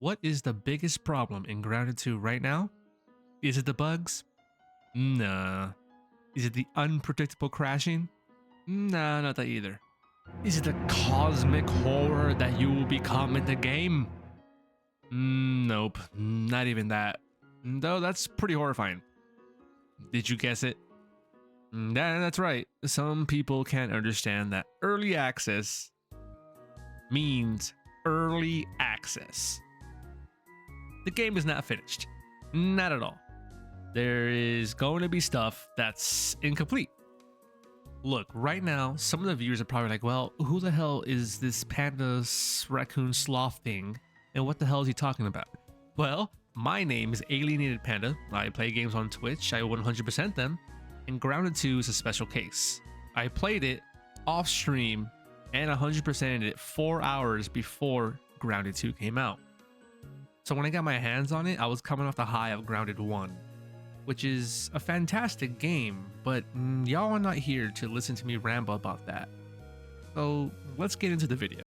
What is the biggest problem in Grounded 2 right now? Is it the bugs? Nah. Is it the unpredictable crashing? Nah, not that either. Is it the cosmic horror that you will become in the game? Nope, not even that. Though that's pretty horrifying. Did you guess it? That's right. Some people can't understand that early access means early access. The game is not finished. Not at all. There is going to be stuff that's incomplete. Look, right now, some of the viewers are probably like, well, who the hell is this panda raccoon sloth thing? And what the hell is he talking about? Well, my name is Alienated Panda. I play games on Twitch. I 100% them. And Grounded 2 is a special case. I played it off stream and 100%ed it 4 hours before Grounded 2 came out. So when I got my hands on it, I was coming off the high of Grounded 1, which is a fantastic game, but y'all are not here to listen to me ramble about that. So let's get into the video.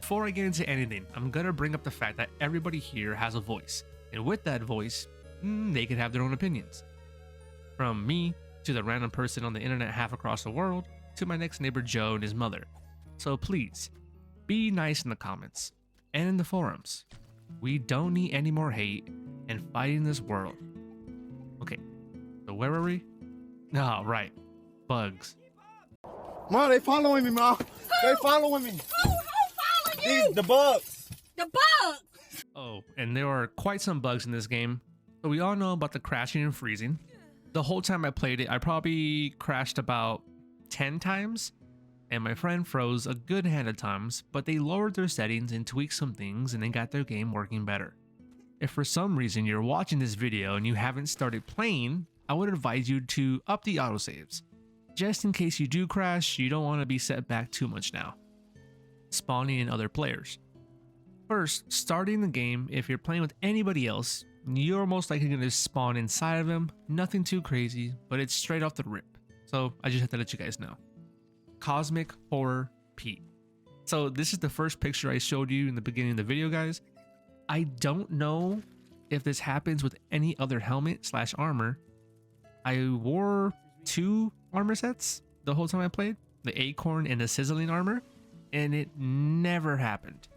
Before I get into anything, I'm gonna bring up the fact that everybody here has a voice, and with that voice, they can have their own opinions. From me, to the random person on the internet half across the world, to my next neighbor Joe and his mother. So please, be nice in the comments, and in the forums. We don't need any more hate and fighting this world. Okay, so where were we? Oh, right, bugs. Ma, they following me, Ma. They following me. Who following you? The bugs. The bugs. Oh, and there are quite some bugs in this game. So we all know about the crashing and freezing. The whole time I played it, I probably crashed about 10 times. And my friend froze a good hand of times, but they lowered their settings and tweaked some things and they got their game working better. If for some reason you're watching this video and you haven't started playing, I would advise you to up the autosaves. Just in case you do crash, you don't want to be set back too much now. Spawning in other players. First, starting the game, if you're playing with anybody else, you're most likely going to spawn inside of them. Nothing too crazy, but it's straight off the rip. So I just have to let you guys know. Cosmic Horror Pete. So this is the first picture I showed you in the beginning of the video, guys. I don't know if this happens with any other helmet / armor. I wore 2 armor sets the whole time I played, the acorn and the sizzling armor, and it never happened.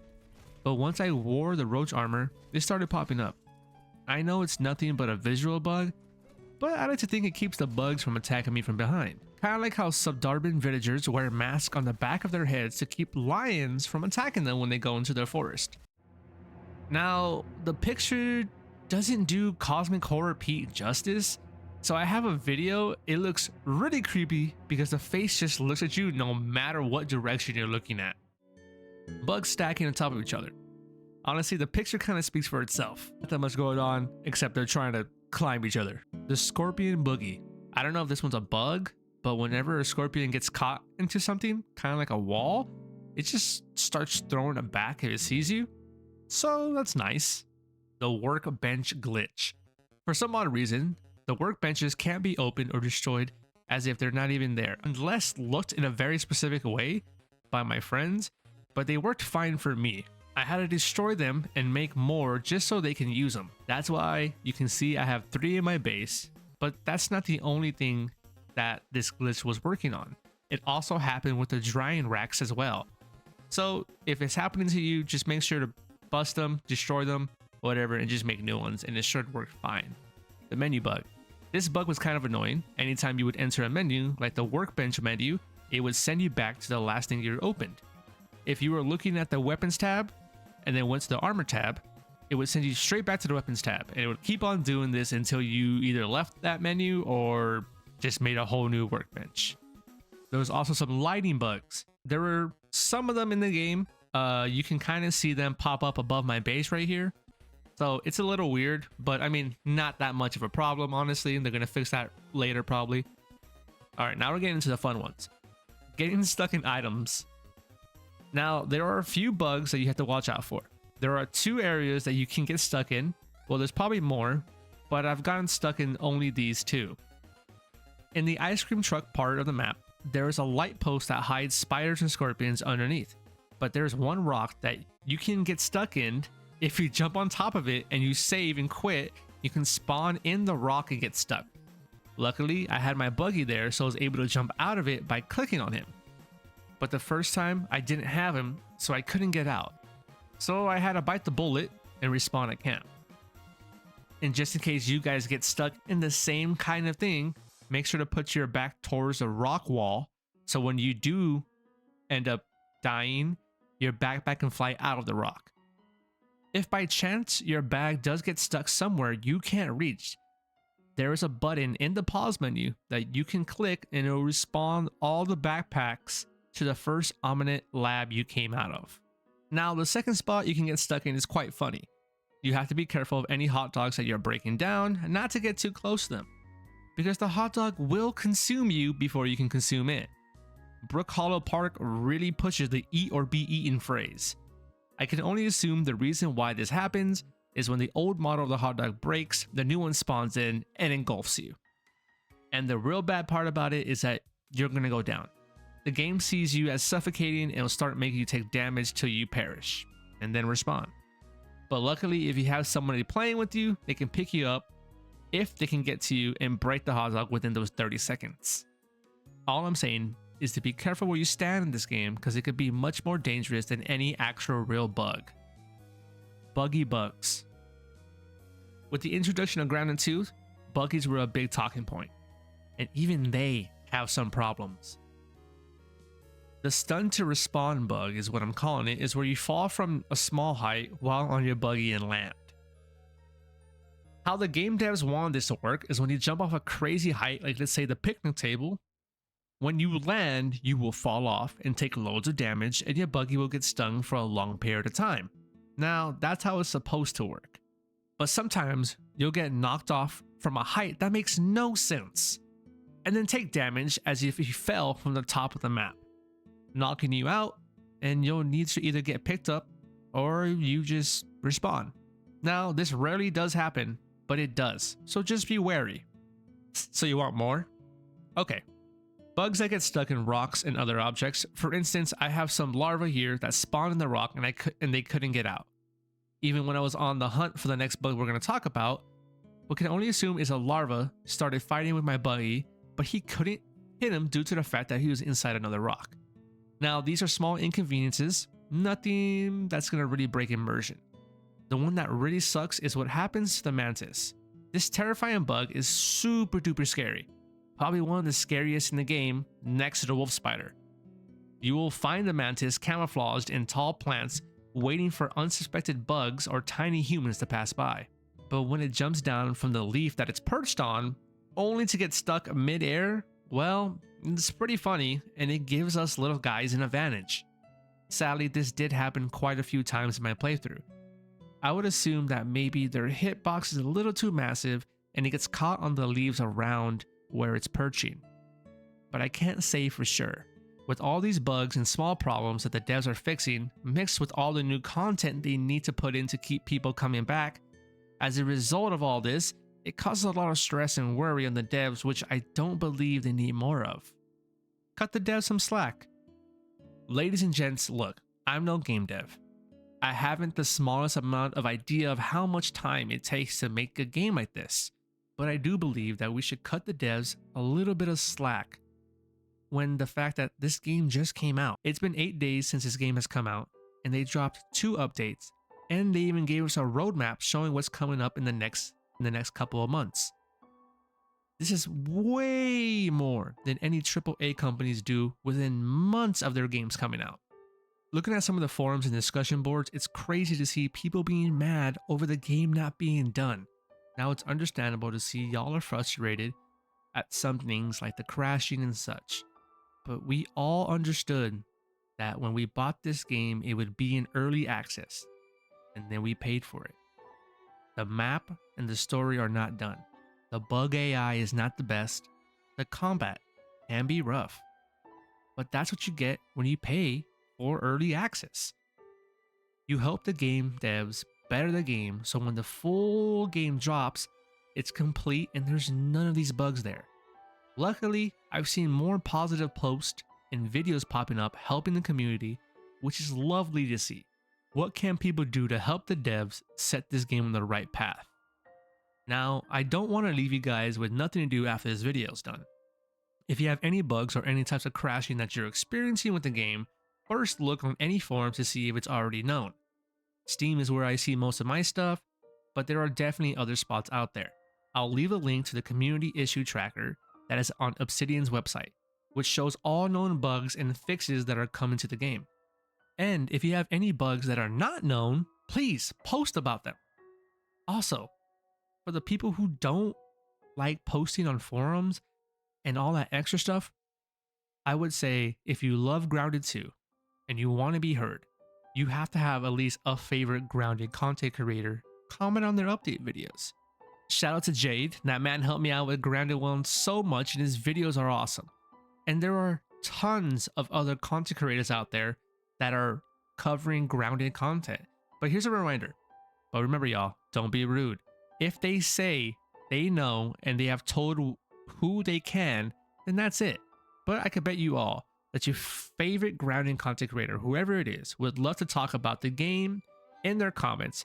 But once I wore the roach armor, it started popping up. I know it's nothing but a visual bug, but I like to think it keeps the bugs from attacking me from behind. Kind of like how Subdarban villagers wear masks on the back of their heads to keep lions from attacking them when they go into their forest. Now, the picture doesn't do Cosmic Horror Pete justice, so I have a video. It looks really creepy because the face just looks at you no matter what direction you're looking at. Bugs stacking on top of each other. Honestly, the picture kind of speaks for itself. Not that much going on, except they're trying to climb each other. The Scorpion Boogie. I don't know if this one's a bug, but whenever a scorpion gets caught into something, kind of like a wall, it just starts throwing it back if it sees you. So that's nice. The Workbench Glitch. For some odd reason, the workbenches can't be opened or destroyed as if they're not even there, unless looked in a very specific way by my friends, but they worked fine for me. I had to destroy them and make more just so they can use them. That's why you can see I have 3 in my base, but that's not the only thing that this glitch was working on. It also happened with the drying racks as well. So if it's happening to you, just make sure to bust them, destroy them, whatever, and just make new ones, and it should work fine. The menu bug. This bug was kind of annoying. Anytime you would enter a menu, like the workbench menu, it would send you back to the last thing you opened. If you were looking at the weapons tab and then went to the armor tab, it would send you straight back to the weapons tab, and it would keep on doing this until you either left that menu or just made a whole new workbench. There was also some lighting bugs. There were some of them in the game. You can kind of see them pop up above my base right here. So it's a little weird, but I mean, not that much of a problem, honestly. They're going to fix that later, probably. All right, now we're getting into the fun ones. Getting stuck in items. Now, there are a few bugs that you have to watch out for. There are 2 areas that you can get stuck in. Well, there's probably more, but I've gotten stuck in only these 2. In the ice cream truck part of the map, there is a light post that hides spiders and scorpions underneath. but there's one rock that you can get stuck in. If you jump on top of it and you save and quit, you can spawn in the rock and get stuck. Luckily, I had my buggy there, so I was able to jump out of it by clicking on him. But the first time, I didn't have him, so I couldn't get out. So I had to bite the bullet and respawn at camp. And just in case you guys get stuck in the same kind of thing, make sure to put your back towards the rock wall, so when you do end up dying, your backpack can fly out of the rock. If by chance your bag does get stuck somewhere you can't reach, there is a button in the pause menu that you can click and it will respawn all the backpacks to the first Omninet lab you came out of. Now, the second spot you can get stuck in is quite funny. You have to be careful of any hot dogs that you're breaking down and not to get too close to them, because the hot dog will consume you before you can consume it. Brook Hollow Park really pushes the eat or be eaten phrase. I can only assume the reason why this happens is when the old model of the hot dog breaks, the new one spawns in and engulfs you. And the real bad part about it is that you're gonna go down. The game sees you as suffocating and will start making you take damage till you perish, and then respawn. But luckily, if you have somebody playing with you, they can pick you up if they can get to you and break the hot dog within those 30 seconds. All I'm saying is to be careful where you stand in this game, because it could be much more dangerous than any actual real bug. Buggy bugs. With the introduction of Grounded 2, buggies were a big talking point, and even they have some problems. The stun to respawn bug is what I'm calling it, is where you fall from a small height while on your buggy and land. How the game devs wanted this to work is when you jump off a crazy height, like let's say the picnic table, when you land, you will fall off and take loads of damage, and your buggy will get stung for a long period of time. Now, that's how it's supposed to work. But sometimes you'll get knocked off from a height that makes no sense, and then take damage as if you fell from the top of the map, knocking you out, and you'll need to either get picked up or you just respawn. Now, this rarely does happen, but it does, so just be wary. So you want more? Okay. Bugs that get stuck in rocks and other objects. For instance, I have some larvae here that spawned in the rock and they couldn't get out. Even when I was on the hunt for the next bug we're going to talk about, what can only assume is a larva started fighting with my buggy, but he couldn't hit him due to the fact that he was inside another rock. Now, these are small inconveniences, nothing that's going to really break immersion. The one that really sucks is what happens to the mantis. This terrifying bug is super duper scary. Probably one of the scariest in the game, next to the wolf spider. You will find the mantis camouflaged in tall plants, waiting for unsuspected bugs or tiny humans to pass by. But when it jumps down from the leaf that it's perched on, only to get stuck mid-air, well, it's pretty funny, and it gives us little guys an advantage. Sadly, this did happen quite a few times in my playthrough. I would assume that maybe their hitbox is a little too massive and it gets caught on the leaves around where it's perching. But I can't say for sure. With all these bugs and small problems that the devs are fixing, mixed with all the new content they need to put in to keep people coming back, as a result of all this, it causes a lot of stress and worry on the devs, which I don't believe they need more of. Cut the devs some slack. Ladies and gents, look, I'm no game dev. I haven't the smallest amount of idea of how much time it takes to make a game like this. But I do believe that we should cut the devs a little bit of slack when the fact that this game just came out. It's been 8 days since this game has come out, and they dropped 2 updates, and they even gave us a roadmap showing what's coming up in the next couple of months. This is way more than any AAA companies do within months of their games coming out. Looking at some of the forums and discussion boards, it's crazy to see people being mad over the game not being done. Now, it's understandable to see y'all are frustrated at some things like the crashing and such, but we all understood that when we bought this game, it would be in early access, and then we paid for it. The map and the story are not done. The bug AI is not the best. The combat can be rough, but that's what you get when you pay for early access. You help the game devs better the game, so when the full game drops, it's complete and there's none of these bugs there. Luckily, I've seen more positive posts and videos popping up helping the community, which is lovely to see. What can people do to help the devs set this game on the right path? Now, I don't want to leave you guys with nothing to do after this video is done. If you have any bugs or any types of crashing that you're experiencing with the game, first look on any forums to see if it's already known. Steam is where I see most of my stuff, but there are definitely other spots out there. I'll leave a link to the community issue tracker that is on Obsidian's website, which shows all known bugs and fixes that are coming to the game. And if you have any bugs that are not known, please post about them. Also, for the people who don't like posting on forums and all that extra stuff, I would say if you love Grounded 2 and you want to be heard, you have to have at least a favorite Grounded content creator comment on their update videos. Shout out to Jade. That man helped me out with Grounded 1 so much and his videos are awesome. And there are tons of other content creators out there that are covering Grounded content. But here's a reminder. But remember y'all, don't be rude. If they say they know and they have told who they can, then that's it. But I could bet you all that your favorite Grounded content creator, whoever it is, would love to talk about the game in their comments.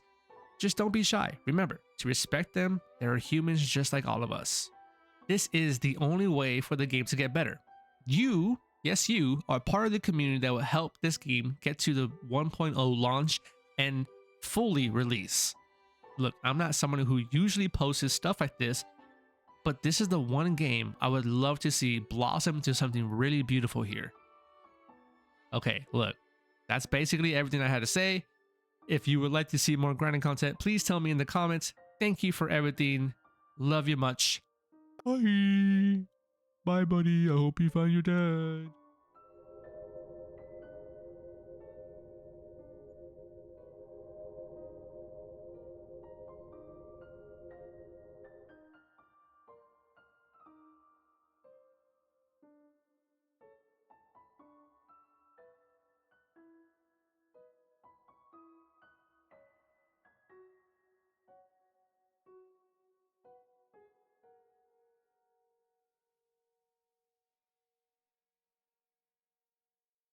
Just don't be shy. Remember, to respect them, they are humans just like all of us. This is the only way for the game to get better. You, yes you, are part of the community that will help this game get to the 1.0 launch and fully release. Look, I'm not someone who usually posts stuff like this, but this is the one game I would love to see blossom into something really beautiful here. Okay, look, that's basically everything I had to say. If you would like to see more Grounded content, please tell me in the comments. Thank you for everything. Love you much. Bye. Bye, buddy. I hope you find your dad.